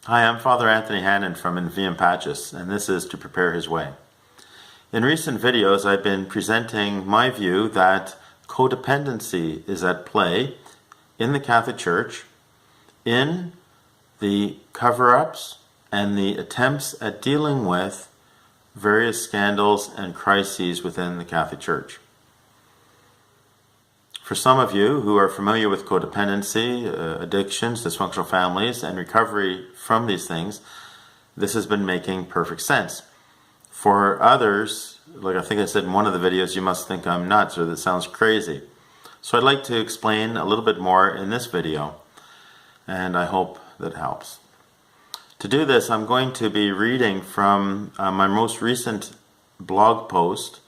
Hi, I'm Father Anthony Hannon from Militant, and this is To Prepare His Way. In recent videos, I've been presenting my view that codependency is at play in the Catholic Church, in the cover-ups and the attempts at dealing with various scandals and crises within the Catholic Church. For some of you who are familiar with codependency, addictions, dysfunctional families, and recovery from these things, this has been making perfect sense. For others, like I think I said in one of the videos, you must think I'm nuts or that sounds crazy. So I'd like to explain a little bit more in this video, and I hope that helps. To do this, I'm going to be reading from my most recent blog post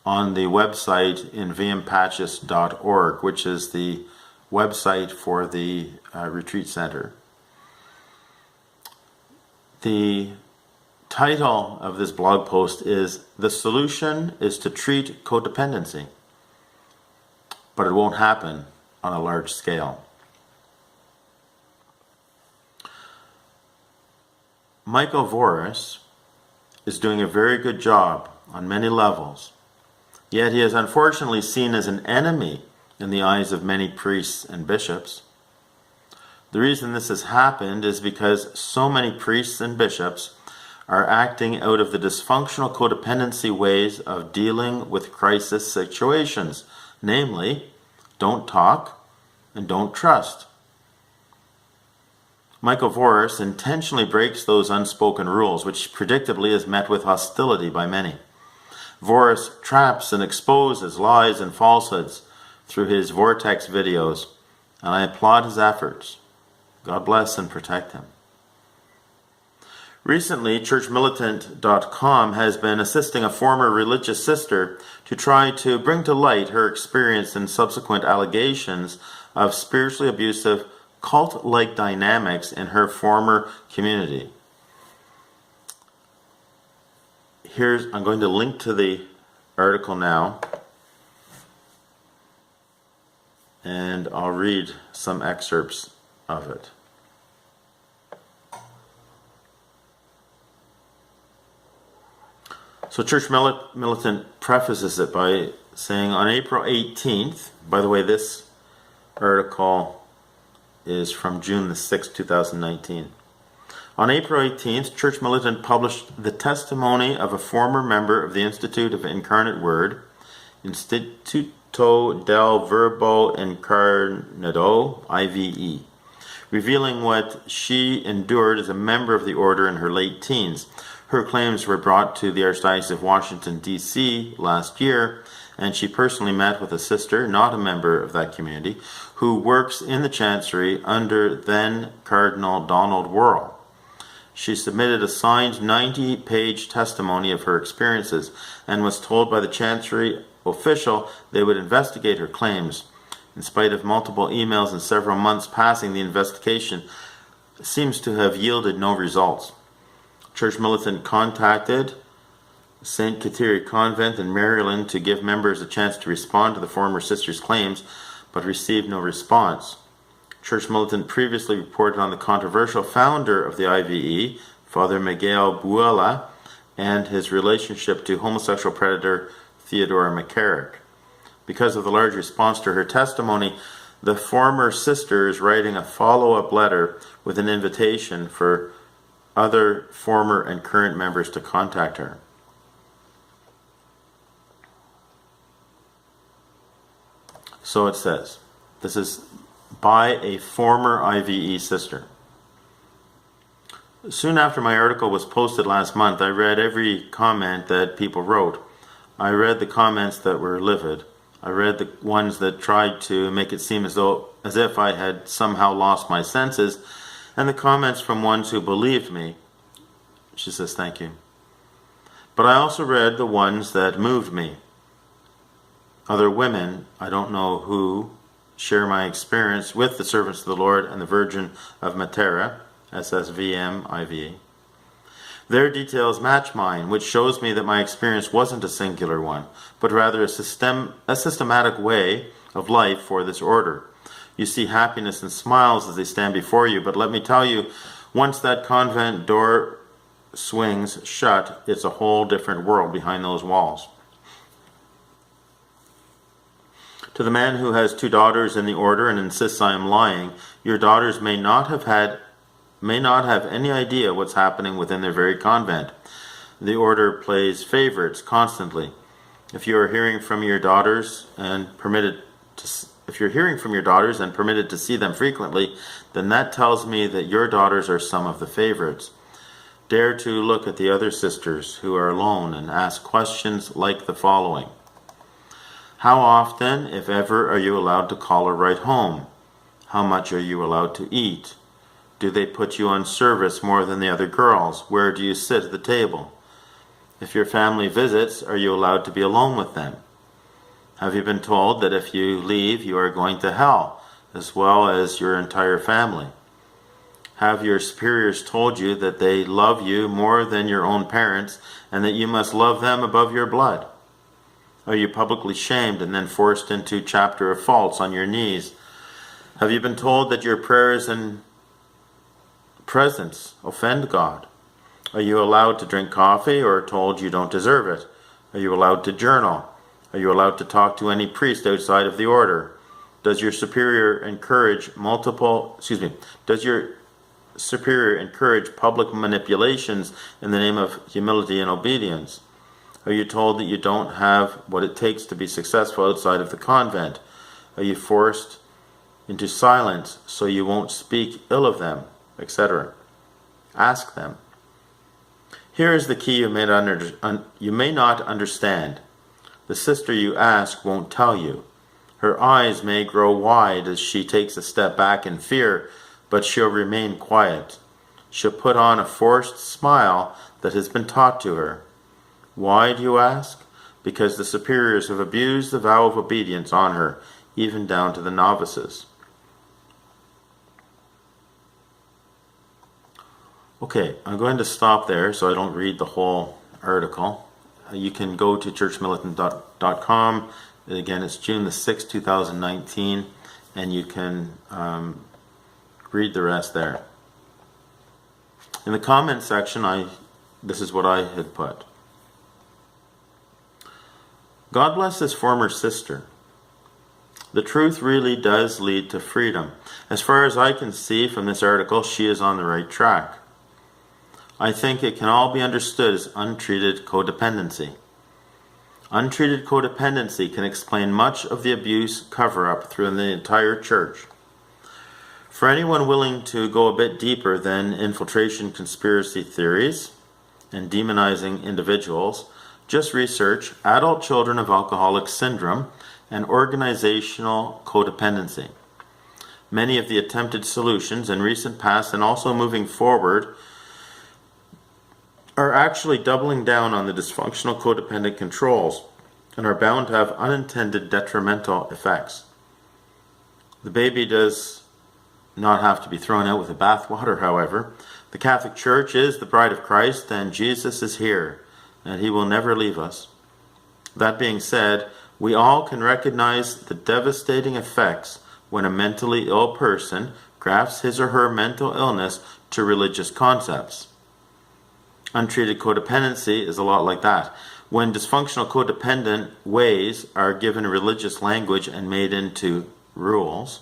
on the website in viampatches.org, which is the website for the retreat center. The title of this blog post is "The Solution is to Treat Codependency, but it won't happen on a large scale." Michael Voris is doing a very good job on many levels. Yet he is unfortunately seen as an enemy in the eyes of many priests and bishops. The reason this has happened is because so many priests and bishops are acting out of the dysfunctional codependency ways of dealing with crisis situations, namely, don't talk and don't trust. Michael Voris intentionally breaks those unspoken rules, which predictably is met with hostility by many. Voris traps and exposes lies and falsehoods through his Vortex videos, and I applaud his efforts. God bless and protect him. Recently, ChurchMilitant.com has been assisting a former religious sister to try to bring to light her experience and subsequent allegations of spiritually abusive, cult-like dynamics in her former community. I'm going to link to the article now, and I'll read some excerpts of it. So Church Militant prefaces it by saying, on April 18th, by the way, this article is from June the 6th, 2019. On April 18th, Church Militant published the testimony of a former member of the Institute of Incarnate Word, Instituto del Verbo Encarnado, IVE, revealing what she endured as a member of the order in her late teens. Her claims were brought to the Archdiocese of Washington, D.C. last year, and she personally met with a sister, not a member of that community, who works in the Chancery under then Cardinal Donald Wuerl. She submitted a signed 90-page testimony of her experiences and was told by the Chancery official they would investigate her claims. In spite of multiple emails and several months passing, the investigation seems to have yielded no results. Church Militant contacted St. Kateri Convent in Maryland to give members a chance to respond to the former sister's claims, but received no response. Church Militant previously reported on the controversial founder of the IVE, Father Miguel Buela, and his relationship to homosexual predator Theodore McCarrick. Because of the large response to her testimony, the former sister is writing a follow-up letter with an invitation for other former and current members to contact her. So it says, this is by a former IVE sister. Soon after my article was posted last month, I read every comment that people wrote. I read the comments that were livid. I read the ones that tried to make it seem as if I had somehow lost my senses, and the comments from ones who believed me. She says, thank you. But I also read the ones that moved me. Other women, I don't know who, share my experience with the servants of the Lord and the Virgin of Matera, SSVM-IVE. Their details match mine, which shows me that my experience wasn't a singular one, but rather a systematic way of life for this order. You see happiness and smiles as they stand before you, but let me tell you, Once that convent door swings shut, it's a whole different world behind those walls. To the man who has 2 daughters in the order and insists I am lying, your daughters may not have any idea what's happening within their very convent. The order plays favorites constantly. If you are hearing from your daughters and permitted to see them frequently, then that tells me that your daughters are some of the favorites. Dare to look at the other sisters who are alone and ask questions like the following. How often, if ever, are you allowed to call or write home? How much are you allowed to eat? Do they put you on service more than the other girls? Where do you sit at the table? If your family visits, are you allowed to be alone with them? Have you been told that if you leave, you are going to hell, as well as your entire family? Have your superiors told you that they love you more than your own parents, and that you must love them above your blood? Are you publicly shamed and then forced into chapter of faults on your knees? Have you been told that your prayers and presence offend God? Are you allowed to drink coffee or told you don't deserve it? Are you allowed to journal? Are you allowed to talk to any priest outside of the order? Does your superior encourage public manipulations in the name of humility and obedience? Are you told that you don't have what it takes to be successful outside of the convent? Are you forced into silence so you won't speak ill of them, etc.? Ask them. Here is the key you may not understand. The sister you ask won't tell you. Her eyes may grow wide as she takes a step back in fear, but she'll remain quiet. She'll put on a forced smile that has been taught to her. Why, do you ask? Because the superiors have abused the vow of obedience on her, even down to the novices. Okay, I'm going to stop there so I don't read the whole article. You can go to ChurchMilitant.com. Again, it's June the 6th, 2019, and you can read the rest there. In the comment section, this is what I had put. God bless this former sister. The truth really does lead to freedom. As far as I can see from this article, she is on the right track. I think it can all be understood as untreated codependency. Untreated codependency can explain much of the abuse cover-up through the entire church. For anyone willing to go a bit deeper than infiltration conspiracy theories and demonizing individuals, just research adult children of alcoholic syndrome and organizational codependency. Many of the attempted solutions in recent past and also moving forward are actually doubling down on the dysfunctional codependent controls and are bound to have unintended detrimental effects. The baby does not have to be thrown out with the bathwater, however. The Catholic Church is the bride of Christ, and Jesus is here, and he will never leave us. That being said, we all can recognize the devastating effects when a mentally ill person grafts his or her mental illness to religious concepts. Untreated codependency is a lot like that. When dysfunctional codependent ways are given religious language and made into rules,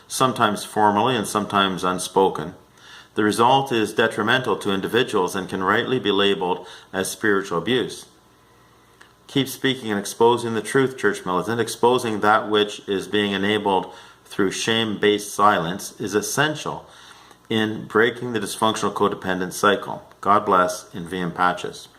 sometimes formally and sometimes unspoken, the result is detrimental to individuals and can rightly be labeled as spiritual abuse. Keep speaking and exposing the truth, Church Militant. Exposing that which is being enabled through shame-based silence is essential in breaking the dysfunctional codependent cycle. God bless, in Viam Patches.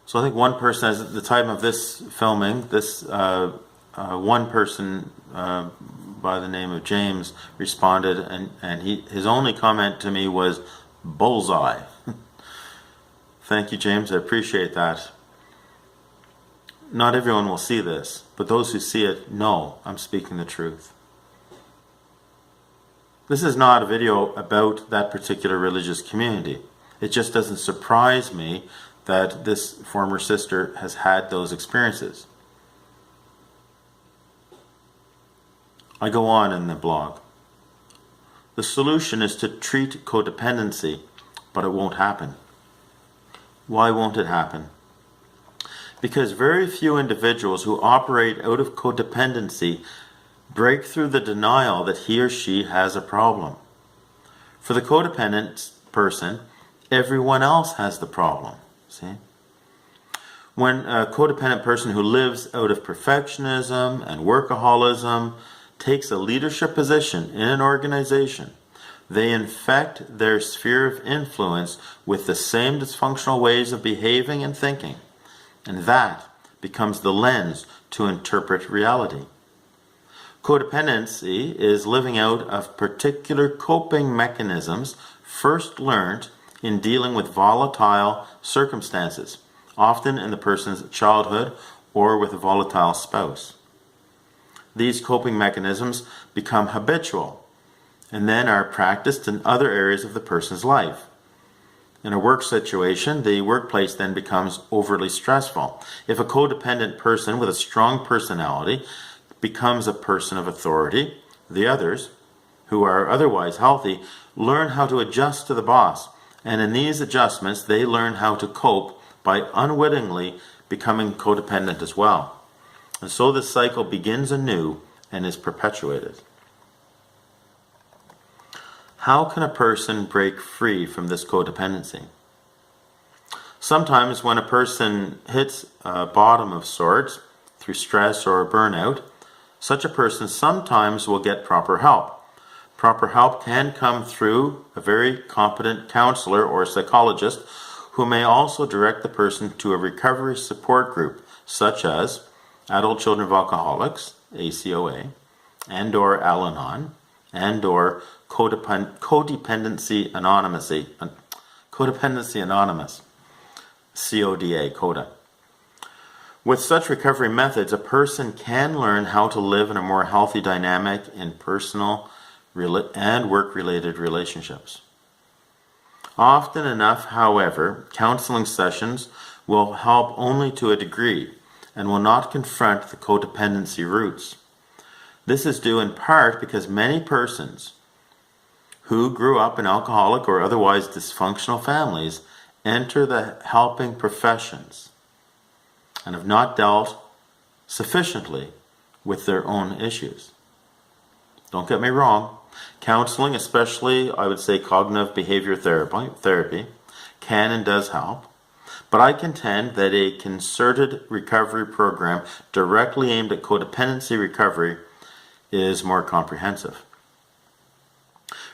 So I think one person, at the time of this filming, one person by the name of James responded, and his only comment to me was, bullseye. Thank you, James. I appreciate that. Not everyone will see this, but those who see it know I'm speaking the truth. This is not a video about that particular religious community. It just doesn't surprise me that this former sister has had those experiences. I go on in the blog. The solution is to treat codependency, but it won't happen. Why won't it happen? Because very few individuals who operate out of codependency break through the denial that he or she has a problem. For the codependent person, everyone else has the problem. See? When a codependent person who lives out of perfectionism and workaholism takes a leadership position in an organization, they infect their sphere of influence with the same dysfunctional ways of behaving and thinking, and that becomes the lens to interpret reality. Codependency is living out of particular coping mechanisms first learned in dealing with volatile circumstances, often in the person's childhood or with a volatile spouse. These coping mechanisms become habitual and then are practiced in other areas of the person's life. In a work situation, the workplace then becomes overly stressful. If a codependent person with a strong personality becomes a person of authority, the others, who are otherwise healthy, learn how to adjust to the boss. And in these adjustments, they learn how to cope by unwittingly becoming codependent as well. And so this cycle begins anew and is perpetuated. How can a person break free from this codependency? Sometimes when a person hits a bottom of sorts through stress or burnout, such a person sometimes will get proper help. Proper help can come through a very competent counselor or psychologist who may also direct the person to a recovery support group, such as Adult Children of Alcoholics, ACOA, and/or Al-Anon, and/or Codependency Anonymous, CODA, CODA. With such recovery methods, a person can learn how to live in a more healthy dynamic in personal and work-related relationships. Often enough, however, counseling sessions will help only to a degree and will not confront the codependency roots. This is due in part because many persons who grew up in alcoholic or otherwise dysfunctional families enter the helping professions and have not dealt sufficiently with their own issues. Don't get me wrong, counseling, especially I would say cognitive behavior therapy, can and does help, but I contend that a concerted recovery program directly aimed at codependency recovery is more comprehensive.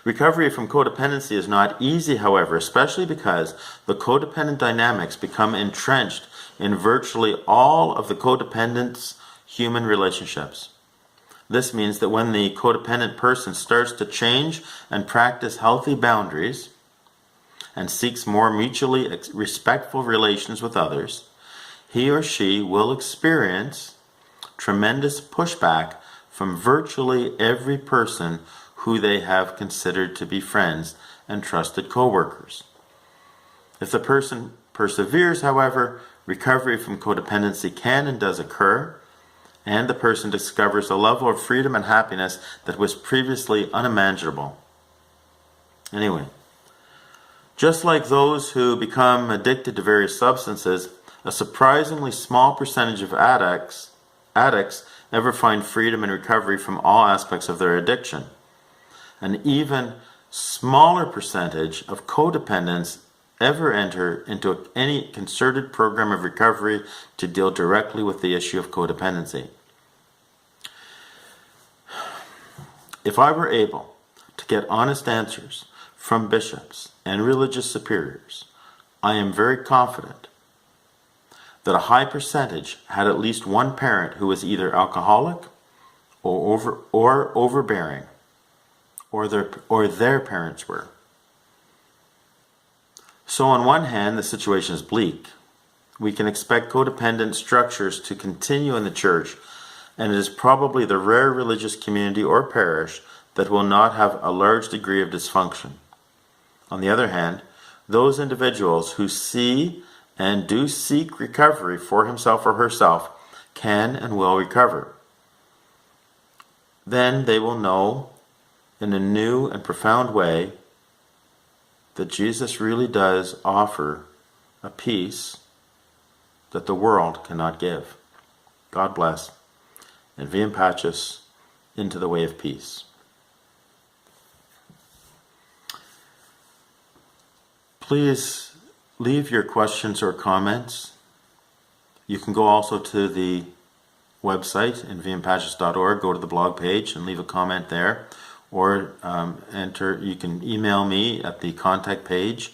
Recovery from codependency is not easy, however, especially because the codependent dynamics become entrenched in virtually all of the codependent's human relationships. This means that when the codependent person starts to change and practice healthy boundaries and seeks more mutually respectful relations with others, he or she will experience tremendous pushback from virtually every person who they have considered to be friends and trusted co-workers. If the person perseveres, however, recovery from codependency can and does occur, and the person discovers a level of freedom and happiness that was previously unimaginable. Anyway, just like those who become addicted to various substances, a surprisingly small percentage of addicts ever find freedom and recovery from all aspects of their addiction. An even smaller percentage of codependents ever enter into any concerted program of recovery to deal directly with the issue of codependency. If I were able to get honest answers from bishops and religious superiors, I am very confident that a high percentage had at least one parent who was either alcoholic or overbearing, or their parents were. So on one hand, the situation is bleak. We can expect codependent structures to continue in the church, and it is probably the rare religious community or parish that will not have a large degree of dysfunction. On the other hand, those individuals who see and do seek recovery for himself or herself can and will recover. Then they will know in a new and profound way that Jesus really does offer a peace that the world cannot give. God bless, and Viam Pacis into the way of peace. Please leave your questions or comments. You can go also to the website in viampacis.org, go to the blog page and leave a comment there, or you can email me at the contact page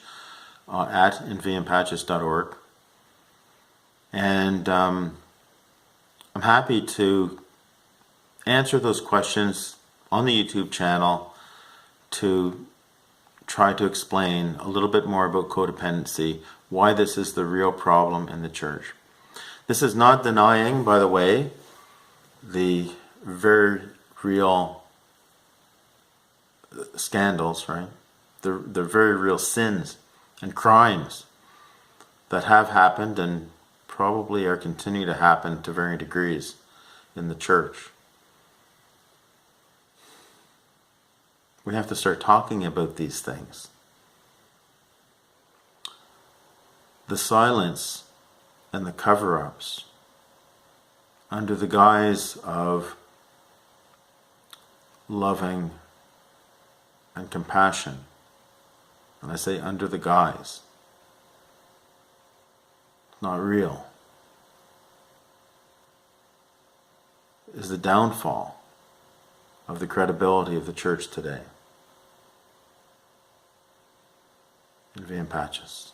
at viampacis.org. And I'm happy to answer those questions on the YouTube channel to try to explain a little bit more about codependency, why this is the real problem in the church. This is not denying, by the way, the very real scandals, right? The very real sins and crimes that have happened and probably are continuing to happen to varying degrees in the church. We have to start talking about these things. The silence and the cover-ups under the guise of loving and compassion, and I say under the guise, not real, is the downfall of the credibility of the church today. In Viam Pacis.